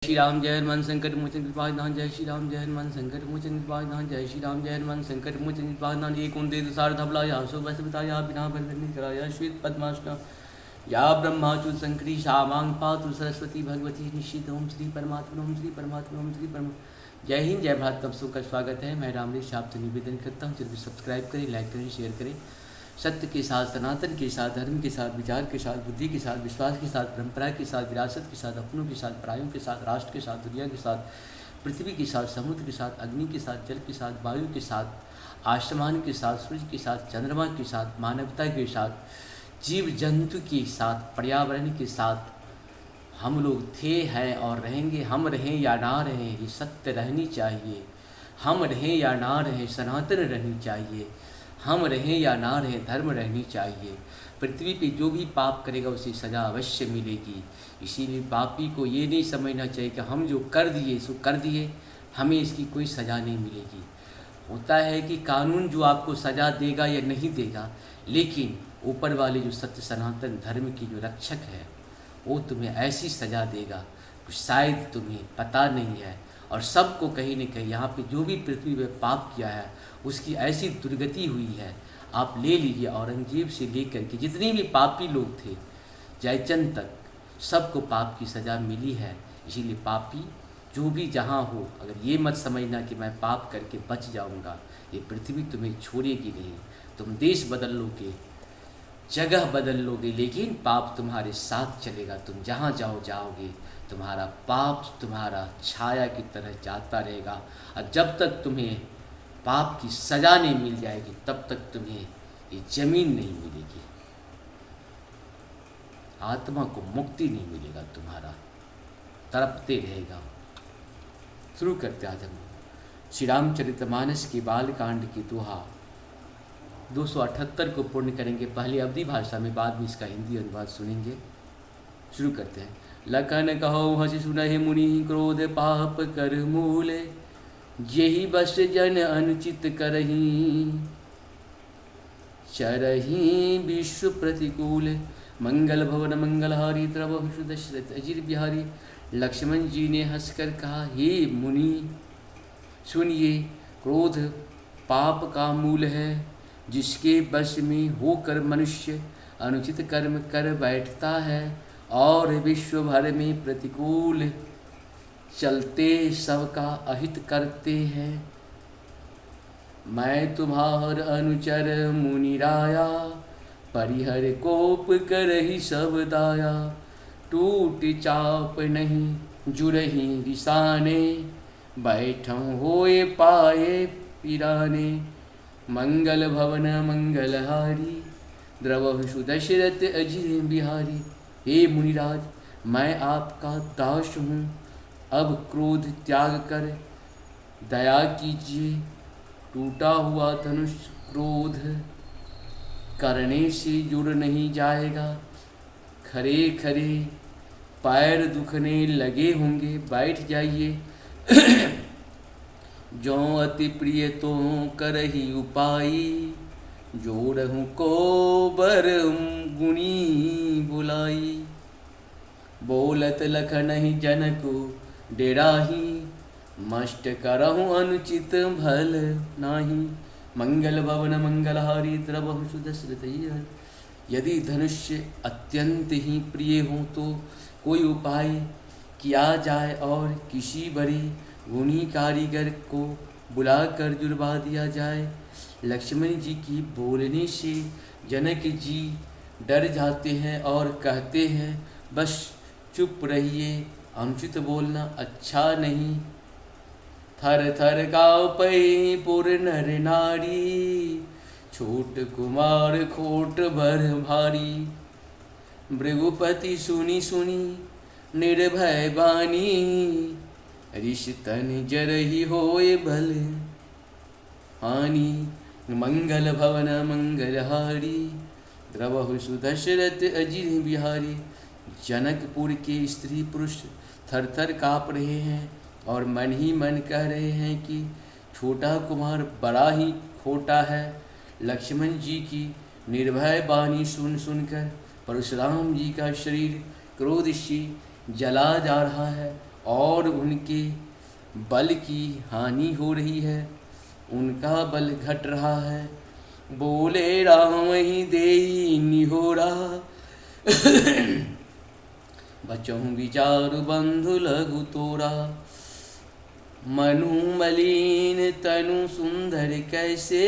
श्री राम जय हनुमान संकट मोचन कृपाधान। जय श्री राम जय हनुमान संकट मोचन कृपाधान। जय श्री राम जय हनुमान संकट मोचन कृपाधान। ये कुंते तुषार धवला या सो बस बताया बिना बंधन कराया श्वेत पद्मासना या ब्रह्माचु संकरी शामांग पातु सरस्वती भगवती निश्चित। ओम श्री परमात्मा ओम श्री परमात्मा ओम श्री परमात्मा। जय हिंद जय भारत। आप सबका स्वागत है। मैं रामरेश आपसे निवेदन करता हूँ जल्दी सब्सक्राइब करें, लाइक करें, शेयर करें। सत्य के साथ, सनातन के साथ, धर्म के साथ, विचार के साथ, बुद्धि के साथ, विश्वास के साथ, परंपरा के साथ, विरासत के साथ, अपनों के साथ, परायों के साथ, राष्ट्र के साथ, दुनिया के साथ, पृथ्वी के साथ, समुद्र के साथ, अग्नि के साथ, जल के साथ, वायु के साथ, आसमान के साथ, सूर्य के साथ, चंद्रमा के साथ, मानवता के साथ, जीव जंतु के साथ, पर्यावरण के साथ हम लोग थे, हैं और रहेंगे। हम रहें या ना रहें, ये सत्य रहनी चाहिए। हम रहें या ना रहें, सनातन रहनी चाहिए। हम रहें या ना रहें, धर्म रहनी चाहिए। पृथ्वी पे जो भी पाप करेगा उसे सज़ा अवश्य मिलेगी। इसीलिए पापी को ये नहीं समझना चाहिए कि हम जो कर दिए सो कर दिए, हमें इसकी कोई सज़ा नहीं मिलेगी। होता है कि कानून जो आपको सज़ा देगा या नहीं देगा, लेकिन ऊपर वाले जो सत्य सनातन धर्म की जो रक्षक है वो तुम्हें ऐसी सज़ा देगा कुछ शायद तुम्हें पता नहीं है। और सबको कहीं न कहीं यहाँ पे जो भी पृथ्वी पे पाप किया है उसकी ऐसी दुर्गति हुई है। आप ले लीजिए, औरंगजेब से लेकर के जितने भी पापी लोग थे जयचंद तक, सबको पाप की सज़ा मिली है। इसीलिए पापी जो भी जहाँ हो, अगर ये मत समझना कि मैं पाप करके बच जाऊँगा, ये पृथ्वी तुम्हें छोड़ेगी नहीं। तुम देश बदल लोगे, जगह बदल लोगे, लेकिन पाप तुम्हारे साथ चलेगा। तुम जहाँ जाओ जाओगे, तुम्हारा पाप तुम्हारा छाया की तरह जाता रहेगा। और जब तक तुम्हें पाप की सज़ा नहीं मिल जाएगी तब तक तुम्हें ये ज़मीन नहीं मिलेगी, आत्मा को मुक्ति नहीं मिलेगा, तुम्हारा तड़पते रहेगा। शुरू करते आज हम श्री रामचरितमानस के बालकांड की दोहा 278 को पूर्ण करेंगे। पहले अवधी भाषा में, बाद में इसका हिंदी अनुवाद सुनेंगे। शुरू करते हैं। लखन कहो हंस सुनहि मुनि, क्रोध पाप कर मूले, जेहि बस जन अनुचित करही, चरही विश्व प्रतिकूल। मंगल भवन मंगलहारी, द्रवहु दशरथ अजिर बिहारी। लक्ष्मण जी ने हंसकर कहा, हे मुनि सुनिए, क्रोध पाप का मूल है। जिसके वश में होकर मनुष्य अनुचित कर्म कर बैठता है और विश्व भर में प्रतिकूल चलते सबका अहित करते हैं। मैं तुम्हार अनुचर मुनिराया, परिहर कोप करहि सब दाया। टूट चाप नहीं जुरहि रिसाने, बैठं होए पाए पिराने। मंगल भवन मंगलहारी, द्रवहु दशरथ अजिर बिहारी। हे मुनिराज, मैं आपका दास हूँ, अब क्रोध त्याग कर दया कीजिए। टूटा हुआ धनुष क्रोध करने से जुड़ नहीं जाएगा। खरे खरे पैर दुखने लगे होंगे, बैठ जाइए। जो अति प्रिय तो करही उपाई, जोड़हूँ को बर गुणी बुलाई। बोलत लखनहि जनकु डेराही, मष्ट करहूँ अनुचित भल नाही। मंगल भवन मंगलहारी, द्रवहु दशरथ अजिर। यदि धनुष्य अत्यंत ही प्रिय हो तो कोई उपाय किया जाए और किसी बड़ी गुणी कारीगर को बुलाकर जुड़वा दिया जाए। लक्ष्मण जी की बोलने से जनक जी डर जाते हैं और कहते हैं, बस चुप रहिए, अनुचित बोलना अच्छा नहीं। थर थर काँपै पुर नर नारी, छोट कुमार खोट भर भारी। भृगुपति सुनी सुनी निर्भय बानी, रिश्तन जरहि होए भल हानि। मंगल भवन मंगलहारी, द्रवहु दशरथ अजिर बिहारी। जनकपुर के स्त्री पुरुष थर थर काँप रहे हैं और मन ही मन कह रहे हैं कि छोटा कुमार बड़ा ही खोटा है। लक्ष्मण जी की निर्भय बानी सुन सुनकर परशुराम जी का शरीर क्रोध से जला जा रहा है और और उनके बल की हानि हो रही है, उनका बल घट रहा है। बोले राम ही देई निहोरा, बचहु विचारु बंधु लघु तोरा। मनु मलिन तनु सुंदर कैसे,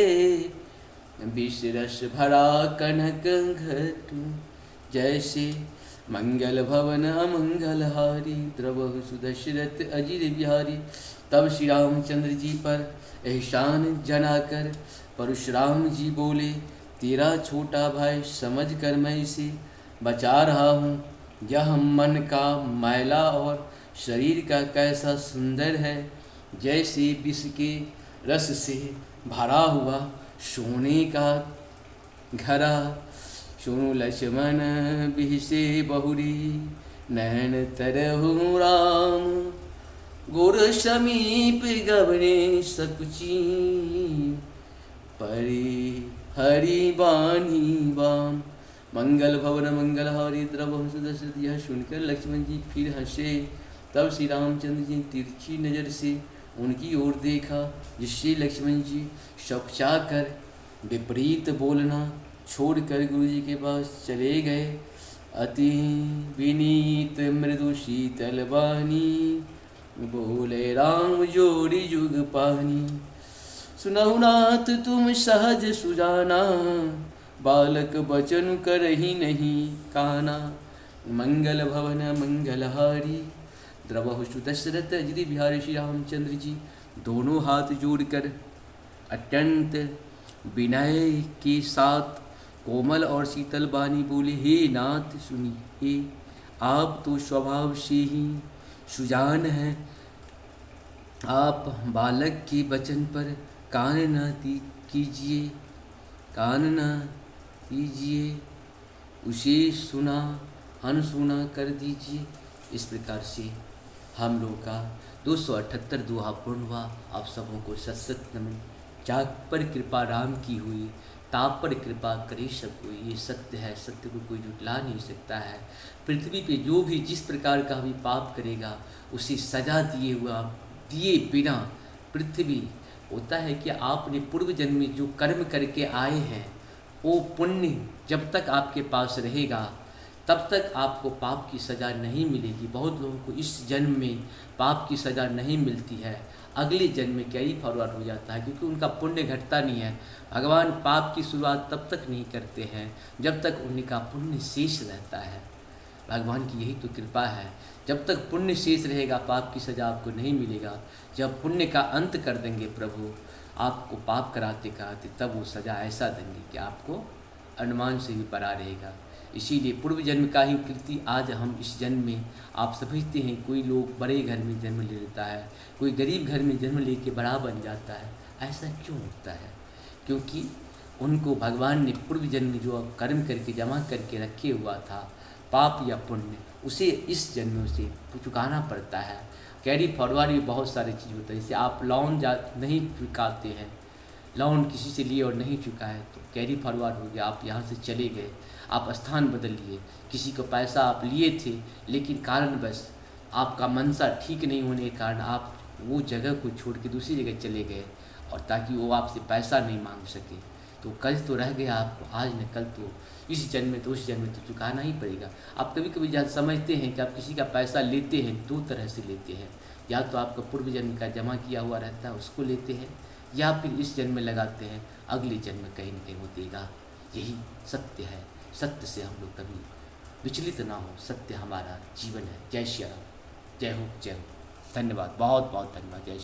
विष रस भरा कनक घटु जैसे। मंगल भवन अमंगल हारी, द्रवहु सुदशरथ अजिर बिहारी। तब श्री रामचंद्र जी पर एहसान जनाकर परशुराम जी बोले, तेरा छोटा भाई समझ कर मैं इसे बचा रहा हूँ। यह मन का मैला और शरीर का कैसा सुंदर है, जैसे विष के रस से भरा हुआ सोने का घड़ा। सुनु लक्ष्मण बिहसे बहुरी, नैन तरहु राम। गुर समीप गबरे सकुची, परे हरि बानी वाम। मंगल भवन मंगल हारी, द्रवहु सुदशरथ। यह सुनकर लक्ष्मण जी फिर हंसे। तब श्री रामचंद्र जी तिरछी नज़र से उनकी ओर देखा, जिससे लक्ष्मण जी चौंका कर विपरीत बोलना छोड़कर गुरु जी के पास चले गए। अति विनीत मृदु शीतल बानी, बोले राम जोड़ी जुग पानी। सुनहु नाथ तुम सहज सुजाना, बालक बचन करही नहीं काना। मंगल भवन मंगल हारी, द्रवहु सुदशरथ अजिर बिहारी। श्री रामचंद्र जी दोनों हाथ जोड़कर अत्यंत विनय के साथ कोमल और शीतल बानी बोले, हे नाथ सुनिए, आप तो स्वभाव से ही सुजान हैं। आप बालक के वचन पर कान न कीजिए, कान न कीजिए, उसे सुना अनसुना कर दीजिए। इस प्रकार से हम लोग का 278 दोहा पूर्ण हुआ। आप सबों को सत सत नमन। जाग पर कृपा राम की हुई, ताप पर कृपा करे सब कोई। ये सत्य है, सत्य को कोई जुटला नहीं सकता है। पृथ्वी पे जो भी जिस प्रकार का भी पाप करेगा, उसे सजा दिए बिना पृथ्वी होता है कि आपने पूर्व जन्म में जो कर्म करके आए हैं, वो पुण्य जब तक आपके पास रहेगा तब तक आपको पाप की सज़ा नहीं मिलेगी। बहुत लोगों को इस जन्म में पाप की सज़ा नहीं मिलती है, अगले जन्म में कैरी फॉरवर्ड हो जाता है, क्योंकि उनका पुण्य घटता नहीं है। भगवान पाप की शुरुआत तब तक नहीं करते हैं जब तक उनका पुण्य शेष रहता है। भगवान की यही तो कृपा है, जब तक पुण्य शेष रहेगा पाप की सज़ा आपको नहीं मिलेगा। जब पुण्य का अंत कर देंगे प्रभु, आपको पाप कराते कराते तब वो सज़ा ऐसा देंगे कि आपको अनुमान से भी परा रहेगा। इसीलिए पूर्व जन्म का ही कृति आज हम इस जन्म में, आप समझते हैं कोई लोग बड़े घर में जन्म ले लेता है, कोई गरीब घर में जन्म लेके बड़ा बन जाता है। ऐसा क्यों होता है? क्योंकि उनको भगवान ने पूर्व जन्म में जो कर्म करके जमा करके रखे हुआ था, पाप या पुण्य, उसे इस जन्म से चुकाना पड़ता है। कैरी फॉरवर्ड भी बहुत सारी चीज़ होता है। जैसे आप लोन नहीं चुकाते हैं, लोन किसी से लिए और नहीं चुका है तो कैरी फॉरवर्ड हो गया, आप यहाँ से चले गए, आप स्थान बदल लिए। किसी को पैसा आप लिए थे लेकिन कारणवश आपका मनसा ठीक नहीं होने के कारण आप वो जगह को छोड़ के दूसरी जगह चले गए, और ताकि वो आपसे पैसा नहीं मांग सके, तो कर्ज तो रह गया आपको आज न कल, तो इस जन्म में तो उस जन्म में तो चुकाना ही पड़ेगा। आप कभी कभी जहाँ समझते हैं कि आप किसी का पैसा लेते हैं, दो तरह से लेते हैं, या तो आपका पूर्व जन्म का जमा किया हुआ रहता है उसको लेते हैं, या फिर इस जन्म में लगाते हैं, अगले जन्म में कहीं न कहीं वो देगा। यही सत्य है, सत्य से हम लोग कभी विचलित ना हो, सत्य हमारा जीवन है। जय श्री राम, जय हो जय हो। धन्यवाद, बहुत बहुत धन्यवाद। जय